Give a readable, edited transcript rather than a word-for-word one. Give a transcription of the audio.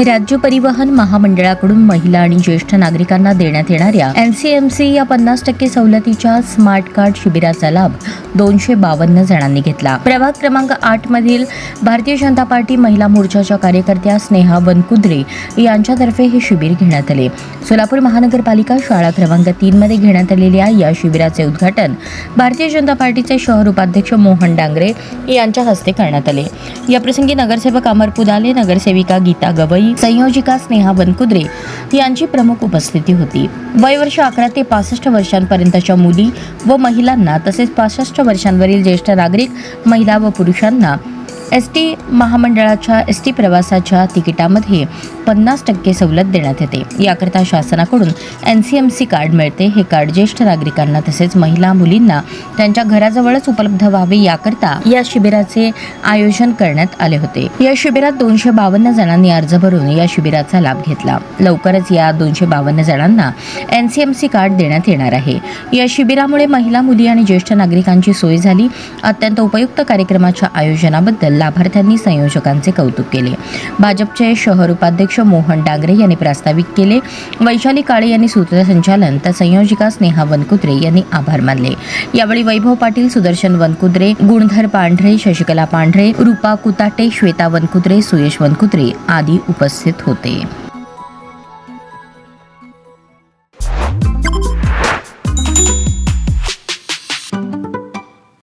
राज्य परिवहन महामंडळाकडून महिला आणि ज्येष्ठ नागरिकांना देण्यात येणाऱ्या NCMC या 50% सवलतीच्या स्मार्ट कार्ड शिबिराचा लाभ 252 जणांनी घेतला। प्रभाग क्रमांक 8 मधील भारतीय जनता पार्टी महिला मोर्चाच्या कार्यकर्त्या स्नेहा वनकुद्रे यांच्यातर्फे हे शिबिर घेण्यात आले। सोलापूर महानगरपालिका शाळा क्रमांक 3 मध्ये घेण्यात आलेल्या या शिबिराचे उद्घाटन भारतीय जनता पार्टीचे शहर उपाध्यक्ष मोहन डांगरे यांच्या हस्ते करण्यात आले। याप्रसंगी नगरसेवक अमर पुदाले, नगरसेविका गीता गवई, संयोजिका स्नेहा वनकुद्रे यांची प्रमुख उपस्थिती होती। वयवर्ष 11 ते 65 वर्षांपर्यंतच्या मुली व महिलांना तसेच 65 वर्षांवरील ज्येष्ठ नागरिक, महिला व पुरुषांना ST महामंडळाच्या ST प्रवासाच्या तिकिटामध्ये 50% सवलत देण्यात येते। याकरता शासनाकडून NCMC कार्ड मिळते। हे कार्ड ज्येष्ठ नागरिकांना तसेच महिला मुलींना त्यांच्या घराजवळच उपलब्ध व्हावे याकरता या शिबिराचे आयोजन करण्यात आले होते। या शिबिरात 252 जणांनी अर्ज भरून या शिबिराचा लाभ घेतला। लवकरच या 252 जणांना NCMC कार्ड देण्यात येणार आहे। या शिबिरामुळे महिला, मुली आणि ज्येष्ठ नागरिकांची सोय झाली। अत्यंत उपयुक्त कार्यक्रमाच्या आयोजनाबद्दल लाभार्थ्यांनी संयोजकांचे कौतुक केले। भाजपचे शहर उपाध्यक्ष मोहन डांगरे यांनी प्रास्ताविक केले। वैशाली काळे यांनी सूत्रसंचालन तर संयोजिका स्नेहा वनकुद्रे यांनी आभार मानले। यावेळी वैभव पाटील, सुदर्शन वनकुद्रे, गुणधर पांढरे, शशिकला पांढरे, रूपा कुताटे, श्वेता वनकुद्रे, सुयश वनकुद्रे आदी उपस्थित होते।